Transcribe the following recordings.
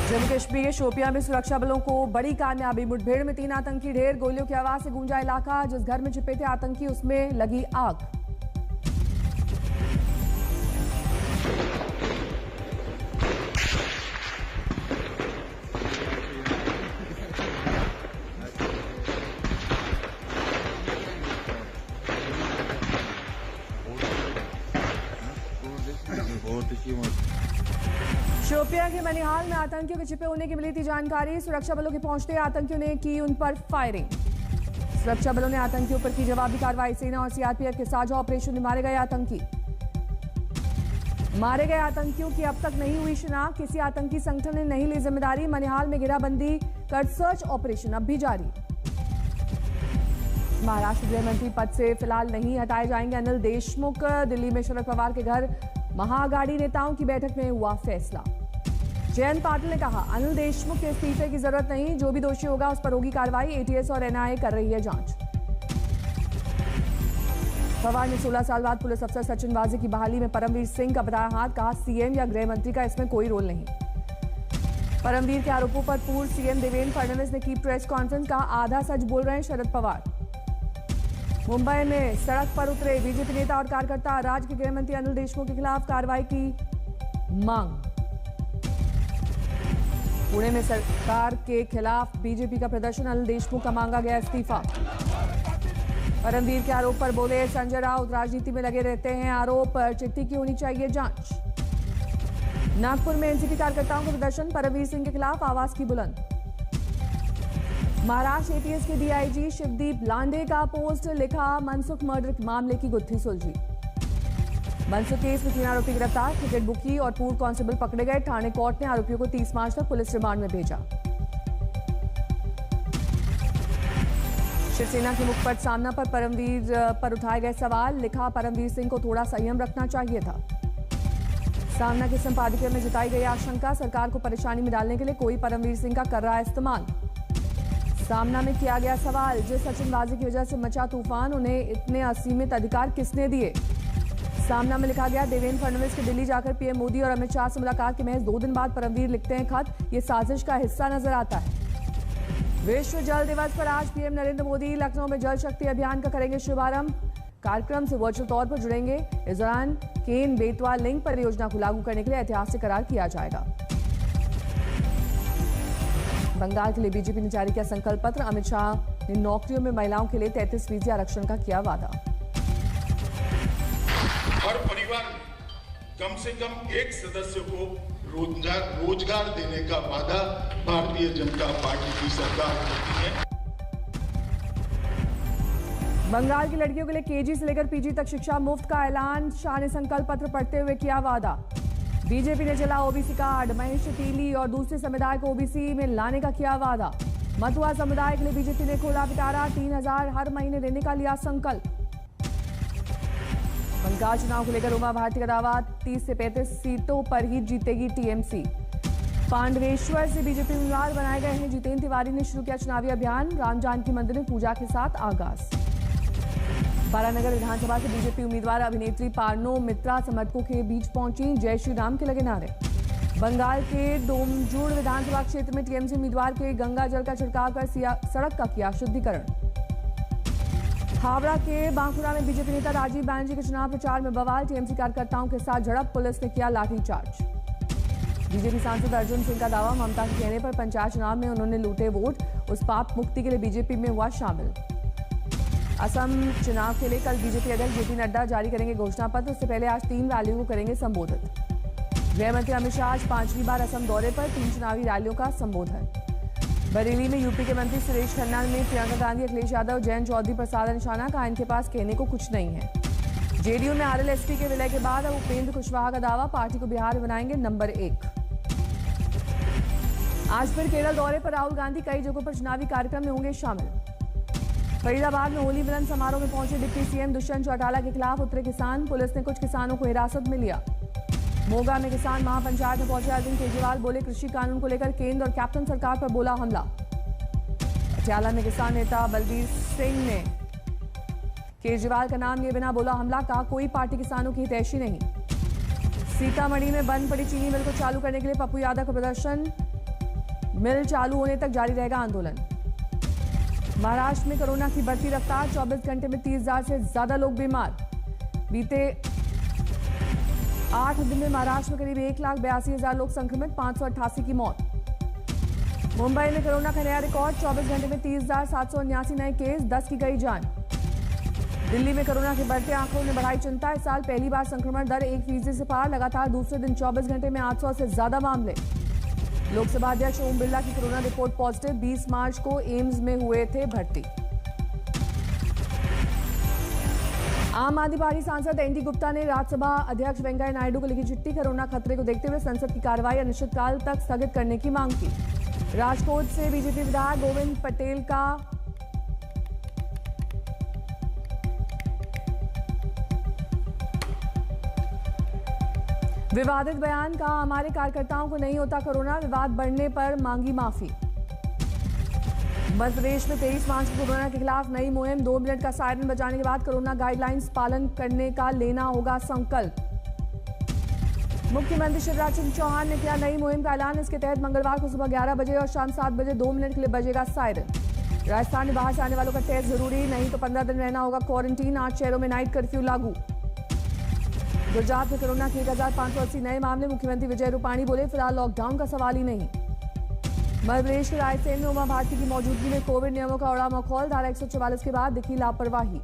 जम्मू कश्मीर के शोपियां में सुरक्षा बलों को बड़ी कामयाबी। मुठभेड़ में 3 आतंकी ढेर। गोलियों की आवाज से गूंजा इलाका। जिस घर में छिपे थे आतंकी उसमें लगी आग। शोपियां के मनिहाल में आतंकियों के छिपे होने की मिली थी जानकारी। सुरक्षा बलों के पहुंचते आतंकियों ने की उन पर फायरिंग। सुरक्षा बलों ने आतंकियों पर की जवाबी कार्रवाई। सेना और सीआरपीएफ के साझा ऑपरेशन में मारे गए आतंकी। मारे गए आतंकियों की अब तक नहीं हुई शिनाख्त। किसी आतंकी संगठन ने नहीं ली जिम्मेदारी। मनिहाल में घेराबंदी कर सर्च ऑपरेशन अब भी जारी। महाराष्ट्र गृह मंत्री पद से फिलहाल नहीं हटाए जाएंगे अनिल देशमुख। दिल्ली में शरद पवार के घर महाआघाड़ी नेताओं की बैठक में हुआ फैसला। जयंत पाटिल ने कहा अनिल देशमुख के इस्तीफे की जरूरत नहीं। जो भी दोषी होगा उस पर होगी कार्रवाई। एटीएस और एनआईए कर रही है जांच। पवार ने 16 साल बाद पुलिस अफसर सचिन वाजे की बहाली में परमवीर सिंह का बताया हाथ। कहा सीएम या गृह मंत्री का इसमें कोई रोल नहीं। परमवीर के आरोपों पर पूर्व सीएम देवेंद्र फडणवीस ने की प्रेस कॉन्फ्रेंस। कहा आधा सच बोल रहे हैं शरद पवार। मुंबई में सड़क पर उतरे बीजेपी नेता और कार्यकर्ता। राज्य के गृह मंत्री अनिल देशमुख के खिलाफ कार्रवाई की मांग। पुणे में सरकार के खिलाफ बीजेपी का प्रदर्शन। अनिल देशमुख का मांगा गया इस्तीफा। परमवीर के आरोप पर बोले संजय राउत राजनीति में लगे रहते हैं। आरोप चिट्ठी की होनी चाहिए जांच। नागपुर में एनसीपी कार्यकर्ताओं का प्रदर्शन। परमवीर सिंह के खिलाफ आवाज की बुलंद। महाराष्ट्र एटीएस के डीआईजी शिवदीप लांडे का पोस्ट। लिखा मनसुख मर्डर मामले की गुत्थी सुलझी। मनसुख केस में 3 आरोपी गिरफ्तार। क्रिकेट बुकी और पूर्व कांस्टेबल पकड़े गए। ठाणे कोर्ट ने आरोपियों को 30 मार्च तक पुलिस रिमांड में भेजा। शिवसेना के मुखपट सामना पर परमवीर पर उठाए गए सवाल। लिखा परमवीर सिंह को थोड़ा संयम रखना चाहिए था। सामना के संपादकीय में जताई गई आशंका। सरकार को परेशानी में डालने के लिए कोई परमवीर सिंह का कर रहा है इस्तेमाल। सामना में किया गया सवाल जिस सचिन वाजे की वजह से मचा तूफान उन्हें इतने असीमित अधिकार किसने दिए। सामना में लिखा गया देवेंद्र फडणवीस के दिल्ली जाकर पीएम मोदी और अमित शाह से मुलाकात के महज 2 दिन बाद परमवीर लिखते हैं खत। ये साजिश का हिस्सा नजर आता है। विश्व जल दिवस पर आज पीएम नरेंद्र मोदी लखनऊ में जल शक्ति अभियान का करेंगे शुभारंभ। कार्यक्रम से वर्चुअल तौर पर जुड़ेंगे। इस दौरान केन बेतवा लिंक परियोजना को लागू करने के लिए ऐतिहासिक करार किया जाएगा। बंगाल के लिए बीजेपी ने जारी किया संकल्प पत्र। अमित शाह ने नौकरियों में महिलाओं के लिए 33% आरक्षण का किया वादा। हर परिवार में कम से कम एक सदस्य को रोजगार देने का वादा भारतीय जनता पार्टी की सरकार करती है। बंगाल की लड़कियों के लिए केजी से लेकर पीजी तक शिक्षा मुफ्त का ऐलान। शाह ने संकल्प पत्र पढ़ते हुए किया वादा। बीजेपी ने चला ओबीसी कार्ड। महेश तीली और दूसरे समुदाय को ओबीसी में लाने का किया वादा। मथुआ समुदाय के लिए बीजेपी ने खोला पिटारा। 3000 हर महीने देने का लिया संकल्प। बंगाल चुनाव को लेकर उमा भारती का दावा 30 से 35 सीटों पर ही जीतेगी टीएमसी। पांडवेश्वर से बीजेपी उम्मीदवार बनाए गए हैं। जितेंद्र तिवारी ने शुरू किया चुनावी अभियान। राम जानकी मंदिर में पूजा के साथ आगाज। बारानगर विधानसभा से बीजेपी उम्मीदवार अभिनेत्री पार्नो मित्रा समर्थकों के बीच पहुंची। जय श्री राम के लगे नारे। बंगाल के डोमजूड़ विधानसभा क्षेत्र में टीएमसी उम्मीदवार के गंगा जल का छिड़काव कर सड़क का किया शुद्धिकरण। हावड़ा के बांकुरा में बीजेपी नेता राजीव बैनर्जी के चुनाव प्रचार में बवाल। टीएमसी कार्यकर्ताओं के साथ झड़प। पुलिस ने किया लाठीचार्ज। बीजेपी सांसद अर्जुन सिंह का दावा ममता के कहने पर पंचायत चुनाव में उन्होंने लूटे वोट। उस पाप मुक्ति के लिए बीजेपी में हुआ शामिल। असम चुनाव के लिए कल बीजेपी अध्यक्ष जेपी नड्डा जारी करेंगे घोषणा पत्र। उससे पहले आज 3 रैलियों को करेंगे संबोधित। गृह मंत्री अमित शाह आज 5वीं बार असम दौरे पर। 3 चुनावी रैलियों का संबोधन। बरेली में यूपी के मंत्री सुरेश खन्ना ने प्रियंका गांधी अखिलेश यादव जयंत चौधरी पर साधा निशाना। कहा इनके पास कहने को कुछ नहीं है। जेडीयू में आरएलएसपी के विलय के बाद अब उपेंद्र कुशवाहा का दावा पार्टी को बिहार में बनाएंगे नंबर 1। आज फिर केरल दौरे पर राहुल गांधी। कई जगहों पर चुनावी कार्यक्रम में होंगे शामिल। फरीदाबाद में होली मिलन समारोह में पहुंचे डिप्टी सीएम दुष्यंत चौटाला के खिलाफ उतरे किसान। पुलिस ने कुछ किसानों को हिरासत में लिया। मोगा में किसान महापंचायत में पहुंचे अरविंद केजरीवाल। बोले कृषि कानून को लेकर केंद्र और कैप्टन सरकार पर बोला हमला। पटियाला में किसान नेता बलबीर सिंह ने केजरीवाल का नाम लिए बिना बोला हमला। कहा कोई पार्टी किसानों की हितैषी नहीं। सीतामढ़ी में बंद पड़ी चीनी मिल को चालू करने के लिए पप्पू यादव का प्रदर्शन। मिल चालू होने तक जारी रहेगा आंदोलन। महाराष्ट्र में कोरोना की बढ़ती रफ्तार, 24 घंटे में 30,000 से ज्यादा लोग बीमार। बीते 8 दिन में महाराष्ट्र में करीब 1,82,000 लोग संक्रमित, 588 की मौत। मुंबई में कोरोना का नया रिकॉर्ड, 24 घंटे में 30,779 नए केस, 10 की गई जान। दिल्ली में कोरोना के बढ़ते आंकड़ों ने बढ़ाई चिंता, इस साल पहली बार संक्रमण दर 1% से पार, लगातार दूसरे दिन 24 घंटे में 800 से ज्यादा मामले। लोकसभा अध्यक्ष ओम बिरला की कोरोना रिपोर्ट पॉजिटिव, 20 मार्च को एम्स में हुए थे भर्ती। आम आदमी पार्टी सांसद एनडी गुप्ता ने राज्यसभा अध्यक्ष वेंकैया नायडू को लिखी चिट्ठी, कोरोना खतरे को देखते हुए संसद की कार्रवाई अनिश्चितकाल तक स्थगित करने की मांग की। राजकोट से बीजेपी विधायक गोविंद पटेल का विवादित बयान, कहा हमारे कार्यकर्ताओं को नहीं होता कोरोना, विवाद बढ़ने पर मांगी माफी। मध्य प्रदेश में 23 मार्च को कोरोना के खिलाफ नई मुहिम, 2 मिनट का सायरन बजाने के बाद कोरोना गाइडलाइंस पालन करने का लेना होगा संकल्प। मुख्यमंत्री शिवराज सिंह चौहान ने किया नई मुहिम का ऐलान, इसके तहत मंगलवार को सुबह 11 बजे और शाम 7 बजे 2 मिनट के लिए बजेगा सायरन। राजस्थान में बाहर से आने वालों का टेस्ट जरूरी, नहीं तो 15 दिन रहना होगा क्वारंटीन। 8 शहरों में नाइट कर्फ्यू लागू। गुजरात में कोरोना के 1,580 नए मामले, मुख्यमंत्री विजय रूपाणी बोले फिलहाल लॉकडाउन का सवाल ही नहीं। मध्य प्रदेश के रायसेन में उमा भारती की मौजूदगी में कोविड नियमों का उड़ा मखौल, धारा 144 के बाद दिखी लापरवाही।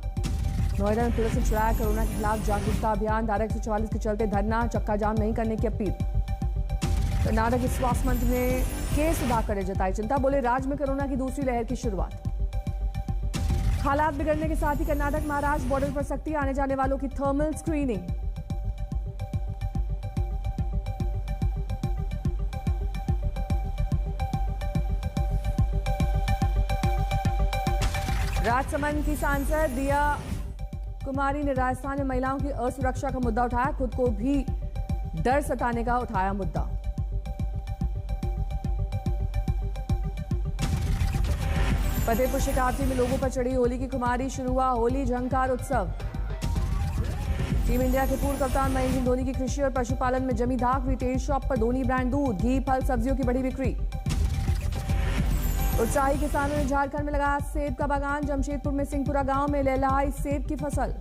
नोएडा में पुलिस ने चलाया कोरोना के खिलाफ जागरूकता अभियान, धारा 144 के चलते धरना चक्का जाम नहीं करने की अपील। कर्नाटक के स्वास्थ्य मंत्री ने के सुधाकर ने जताई चिंता, बोले राज्य में कोरोना की दूसरी लहर की शुरुआत। हालात बिगड़ने के साथ ही कर्नाटक महाराष्ट्र बॉर्डर पर सख्ती, आने जाने वालों की थर्मल स्क्रीनिंग। राजसमंद की सांसद दिया कुमारी ने राजस्थान में महिलाओं की असुरक्षा का मुद्दा उठाया, खुद को भी डर सताने का उठाया मुद्दा। फतेहपुर शिकारपुर में लोगों पर चढ़ी होली की खुमारी, शुरू हुआ होली झंकार उत्सव। टीम इंडिया के पूर्व कप्तान महेंद्र सिंह धोनी की कृषि और पशुपालन में जमी धाक, रिटेल शॉप पर धोनी ब्रांड दूध, घी, फल, सब्जियों की बढ़ी बिक्री। उत्साही किसानों ने झारखंड में लगाया सेब का बागान, जमशेदपुर में सिंहपुरा गांव में लहलहाई सेब की फसल।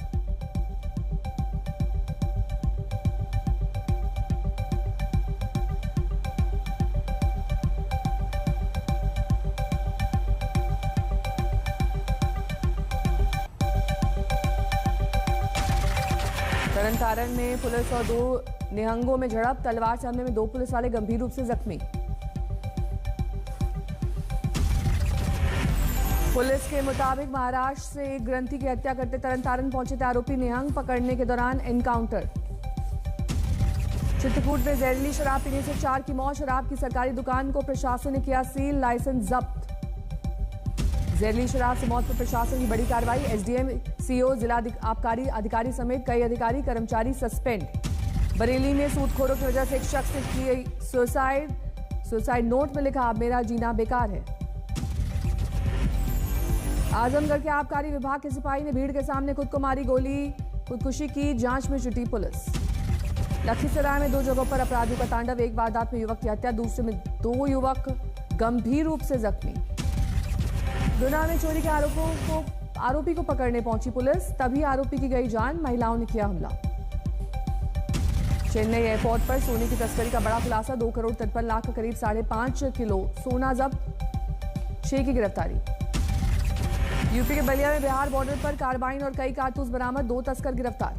तरन तारण में पुलिस और 2 निहंगों में झड़प, तलवार से हमले में 2 पुलिस वाले गंभीर रूप से जख्मी। पुलिस के मुताबिक महाराष्ट्र से एक ग्रंथी की हत्या करते तरन तारण पहुंचे थे आरोपी निहंग, पकड़ने के दौरान एनकाउंटर। चित्रकूट में जहरीली शराब पीने से 4 की मौत, शराब की सरकारी दुकान को प्रशासन ने किया सील, लाइसेंस जब्त। जहरीली शराब से मौत पर प्रशासन की बड़ी कार्रवाई, एसडीएम, सीओ, जिला आबकारी अधिकारी समेत कई अधिकारी कर्मचारी सस्पेंड। बरेली में सूदखोरों की वजह से एक शख्स ने की सुसाइड नोट में लिखा मेरा जीना बेकार है। आजमगढ़ के आबकारी विभाग के सिपाही ने भीड़ के सामने खुद को मारी गोली, खुदकुशी की, जांच में जुटी पुलिस। लखीसराय में 2 जगहों पर अपराधियों का तांडव, एक वारदात में युवक की हत्या, दूसरे में 2 युवक गंभीर रूप से जख्मी। गुना में चोरी के आरोपी को पकड़ने पहुंची पुलिस, तभी आरोपी की गई जान, महिलाओं ने किया हमला। चेन्नई एयरपोर्ट पर सोने की तस्करी का बड़ा खुलासा, 2 करोड़ 53 लाख का करीब 5.5 किलो सोना जब्त, 6 की गिरफ्तारी। यूपी के बलिया में बिहार बॉर्डर पर कार्बाइन और कई कारतूस बरामद, 2 तस्कर गिरफ्तार।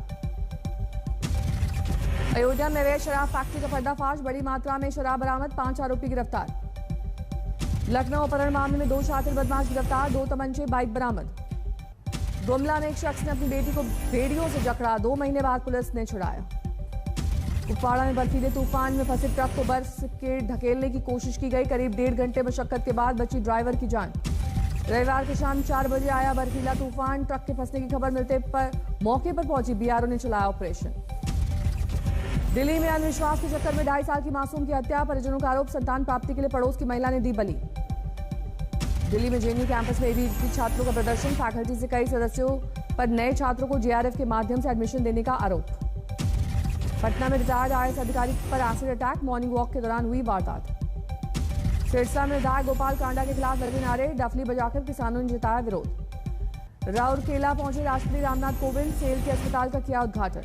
अयोध्या में अवैध शराब फैक्ट्री का पर्दाफाश, बड़ी मात्रा में शराब बरामद, 5 आरोपी गिरफ्तार। लखनऊ अपहरण मामले में 2 शातिर बदमाश गिरफ्तार, 2 तमंचे, बाइक बरामद। गुमला में एक शख्स ने अपनी बेटी को भेड़ियों से जकड़ा, 2 महीने बाद पुलिस ने छुड़ाया। कुपवाड़ा में बर्फीले तूफान में फंसे ट्रक को बर्फ के ढकेलने की कोशिश की गई, करीब 1.5 घंटे मशक्कत के बाद बची ड्राइवर की जान। रविवार की शाम 4 बजे आया बर्फीला तूफान, ट्रक के फंसने की खबर मिलते पर मौके पर पहुंची बीआरओ ने चलाया ऑपरेशन। दिल्ली में अंधविश्वास के चक्कर में 2.5 साल की मासूम की हत्या, परिजनों का आरोप संतान प्राप्ति के लिए पड़ोस की महिला ने दी बलि। दिल्ली में जेएनयू कैंपस में एबीवीपी छात्रों का प्रदर्शन, फैकल्टी से कई सदस्यों पर नए छात्रों को जेआरएफ के माध्यम से एडमिशन देने का आरोप। पटना में रिटायर्ड आईएएस अधिकारी पर एसिड अटैक, मॉर्निंग वॉक के दौरान हुई वारदात। सिरसा में विधायक गोपाल कांडा के खिलाफ लगे नारे, डफली बजाकर किसानों ने जताया विरोध। राउरकेला पहुंचे राष्ट्रपति रामनाथ कोविंद, सेल के अस्पताल का किया उद्घाटन।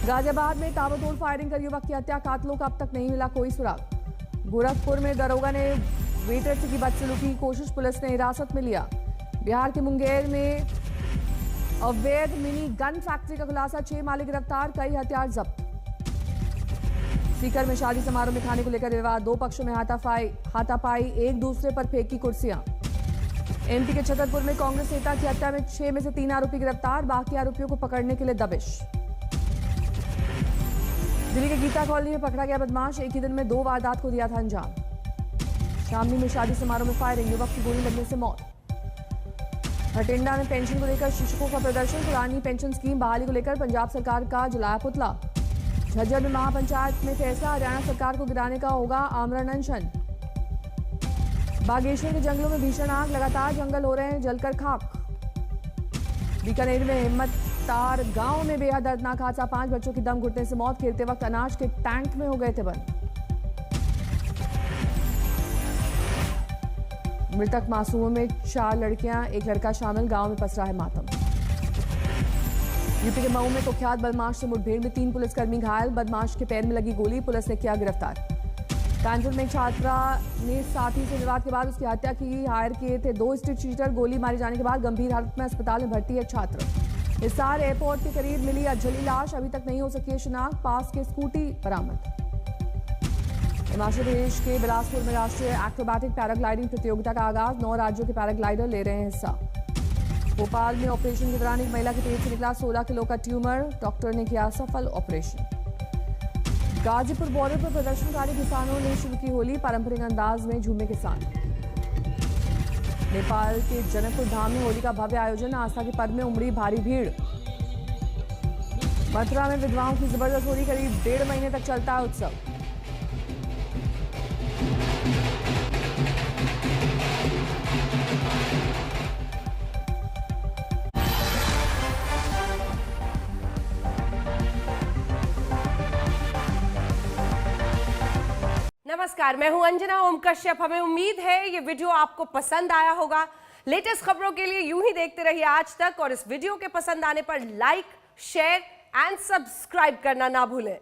गाजियाबाद में ताबड़तोड़ फायरिंग कर युवक की हत्या, कातिलों का अब तक नहीं मिला कोई सुराग। गोरखपुर में दरोगा ने वेटर से की बदसलूकी की कोशिश, पुलिस ने हिरासत में लिया। बिहार के मुंगेर में अवैध मिनी गन फैक्ट्री का खुलासा, 6 मालिक गिरफ्तार, कई हथियार जब्त। सीकर में शादी समारोह में खाने को लेकर विवाद, 2 पक्षों में हाथापाई, एक दूसरे पर फेंकी कुर्सियां। एमपी के छतरपुर में कांग्रेस नेता की हत्या में 6 में से 3 आरोपी गिरफ्तार, बाकी आरोपियों को पकड़ने के लिए दबिश। दिल्ली के गीता कॉलोनी में पकड़ा गया बदमाश, एक ही दिन में 2 वारदात को दिया था अंजाम। शामली में शादी समारोह में फायरिंग, युवक की गोली लगने से मौत। भटिंडा में पेंशन को लेकर शिक्षकों का प्रदर्शन, पुरानी पेंशन स्कीम बहाली को लेकर पंजाब सरकार का जलाया पुतला। झज्जर में महापंचायत में फैसला, हरियाणा सरकार को गिराने का होगा आमरण अनशन। बागेश्वर के जंगलों में भीषण आग, लगातार जंगल हो रहे हैं जलकर खाक। बीकानेर में हिम्मततार गांव में बेहद दर्दनाक हादसा, 5 बच्चों की दम घुटने से मौत, खेलते वक्त अनाज के टैंक में हो गए थे बंद। मृतक मासूमों में 4 लड़कियां, 1 लड़का शामिल, गांव में पसरा है मातम। यूपी के मऊ में कुख्यात बदमाश से मुठभेड़ में 3 पुलिसकर्मी घायल, बदमाश के पैर में लगी गोली, पुलिस ने किया गिरफ्तार। कानपुर में एक छात्रा ने साथी से विवाद के बाद उसकी हत्या की, हायर किए थे 2 स्ट्रीट चीटर, गोली मारे जाने के बाद गंभीर हालत में अस्पताल में भर्ती है छात्र। हिसार एयरपोर्ट के करीब मिली अधजली लाश, अभी तक नहीं हो सकी है शिनाख्त, पास के स्कूटी बरामद। हिमाचल प्रदेश के बिलासपुर में राष्ट्रीय एक्रोबैटिक पैराग्लाइडिंग प्रतियोगिता का आगाज, 9 राज्यों के पैराग्लाइडर ले रहे हैं हिस्सा। भोपाल में ऑपरेशन के दौरान एक महिला के पेट से निकला 16 किलो का ट्यूमर, डॉक्टर ने किया सफल ऑपरेशन। गाजीपुर बॉर्डर पर प्रदर्शनकारी किसानों ने शुरू की होली, पारंपरिक अंदाज में झूमे किसान। नेपाल के जनकपुर धाम में होली का भव्य आयोजन, आस्था के पर्व में उमड़ी भारी भीड़। मथुरा में विधवाओं की जबरदस्त होली, करीब 1.5 महीने तक चलता है उत्सव। नमस्कार, मैं हूं अंजना ओम कश्यप। हमें उम्मीद है ये वीडियो आपको पसंद आया होगा। लेटेस्ट खबरों के लिए यूं ही देखते रहिए आज तक, और इस वीडियो के पसंद आने पर लाइक, शेयर एंड सब्सक्राइब करना ना भूलें।